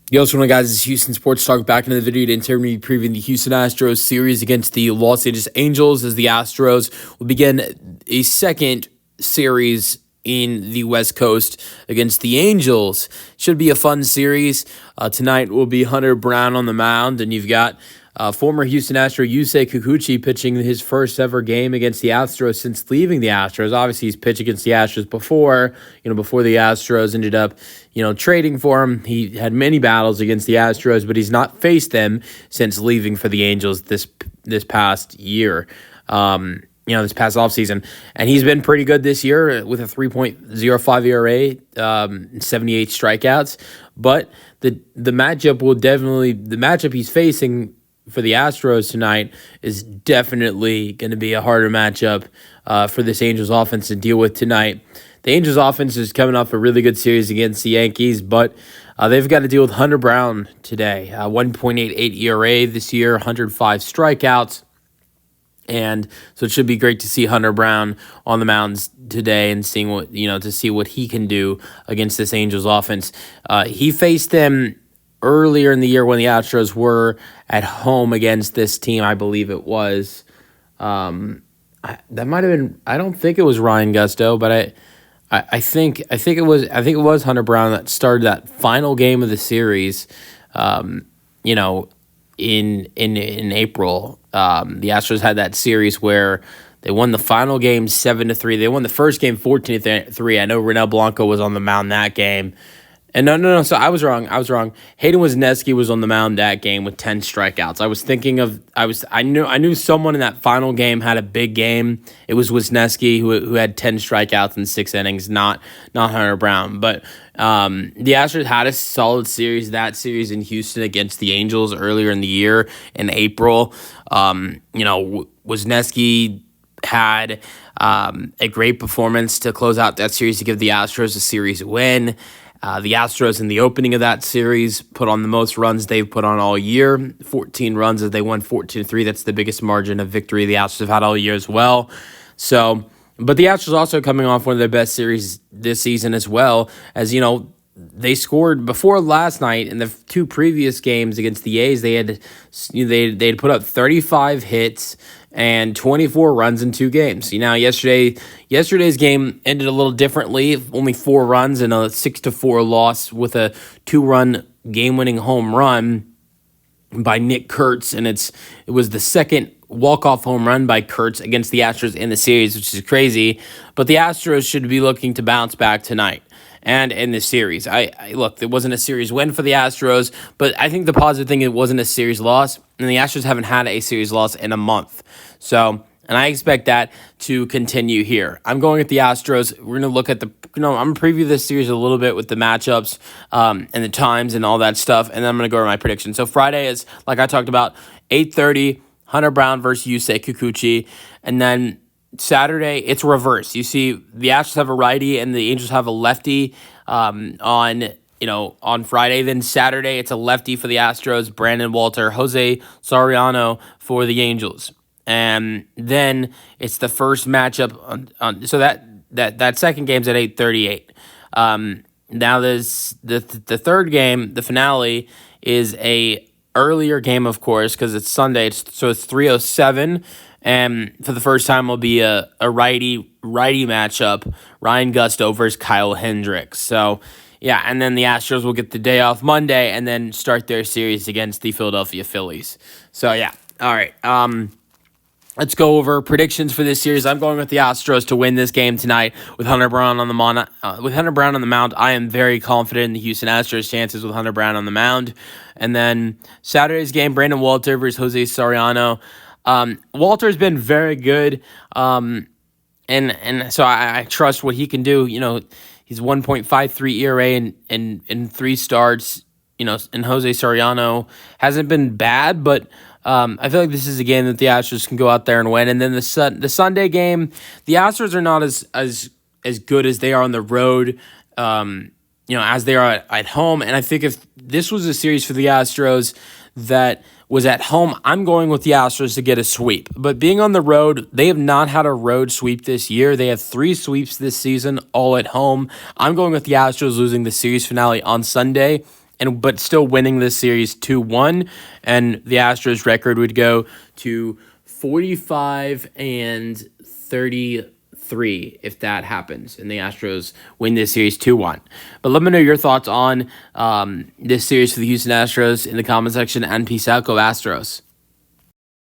Yo, what's going on, guys? It's Houston Sports Talk back into the video to interview previewing the Houston Astros series against the Los Angeles Angels as the Astros will begin a second series in the West Coast against the Angels. Should be a fun series. Tonight will be Hunter Brown on the mound, and you've got former Houston Astro Yusei Kikuchi pitching his first ever game against the Astros since leaving the Astros. Obviously, he's pitched against the Astros before the Astros ended up, trading for him. He had many battles against the Astros, but he's not faced them since leaving for the Angels this past year. This past offseason. And he's been pretty good this year with a 3.05 ERA, 78 strikeouts. But the matchup he's facing for the Astros tonight is definitely going to be a harder matchup for this Angels offense to deal with tonight. The Angels offense is coming off a really good series against the Yankees, but they've got to deal with Hunter Brown today. 1.88 ERA this year, 105 strikeouts. And so it should be great to see Hunter Brown on the mounds today and seeing what he can do against this Angels offense. He faced them earlier in the year when the Astros were at home against this team. I believe it was that might have been. I don't think it was Ryan Gusto, but I think it was Hunter Brown that started that final game of the series. In April. The Astros had that series where they won the final game 7-3. They won the first game 14-3. I know Ronel Blanco was on the mound that game. And no. So I was wrong. Hayden Wesneski was on the mound that game with 10 strikeouts. I knew someone in that final game had a big game. It was Wesneski who had 10 strikeouts in 6 innings, not Hunter Brown. But the Astros had a solid series. That series in Houston against the Angels earlier in the year in April. Wesneski had a great performance to close out that series to give the Astros a series win. The Astros in the opening of that series put on the most runs they've put on all year, 14 runs as they won 14-3. That's the biggest margin of victory the Astros have had all year as well. So, but the Astros also coming off one of their best series this season as well, as they scored before last night in the two previous games against the A's. They'd put up 35 hits and 24 runs in 2 games. Yesterday's game ended a little differently. Only 4 runs and a 6-4 loss with a 2-run game-winning home run by Nick Kurtz, and it was the second walk-off home run by Kurtz against the Astros in the series, which is crazy. But the Astros should be looking to bounce back tonight and in this series. Look, it wasn't a series win for the Astros, but I think the positive thing, it wasn't a series loss, and the Astros haven't had a series loss in a month. So, and I expect that to continue here. I'm going with the Astros. We're going to look at I'm going to preview this series a little bit with the matchups and the times and all that stuff, and then I'm going to go over my prediction. So Friday is, like I talked about, 8:30, Hunter Brown versus Yusei Kikuchi, and then Saturday, it's reverse. You see, the Astros have a righty and the Angels have a lefty on Friday. Then Saturday, it's a lefty for the Astros, Brandon Walter, Jose Soriano for the Angels. And then it's the first matchup so that second game's at 8:38. Now there's the third game, the finale, is a earlier game, of course, because it's Sunday. So it's 3:07. And for the first time, will be a righty matchup, Ryan Gusto versus Kyle Hendricks. So, yeah, and then the Astros will get the day off Monday and then start their series against the Philadelphia Phillies. So, yeah, all right. Let's go over predictions for this series. I'm going with the Astros to win this game tonight with Hunter Brown on the mound. I am very confident in the Houston Astros' chances with Hunter Brown on the mound. And then Saturday's game, Brandon Walter versus Jose Soriano. Walter's been very good, and so I trust what he can do. He's 1.53 ERA in 3 starts. And Jose Soriano hasn't been bad, but I feel like this is a game that the Astros can go out there and win. And then the Sunday game, the Astros are not as good as they are on the road, as they are at home. And I think if this was a series for the Astros that was at home, I'm going with the Astros to get a sweep. But being on the road, they have not had a road sweep this year. They have 3 sweeps this season, all at home. I'm going with the Astros losing the series finale on Sunday but still winning this series 2-1, and the Astros record would go to 45-33 if that happens, and the Astros win this series 2-1. But let me know your thoughts on this series for the Houston Astros in the comment section, and peace out, go Astros.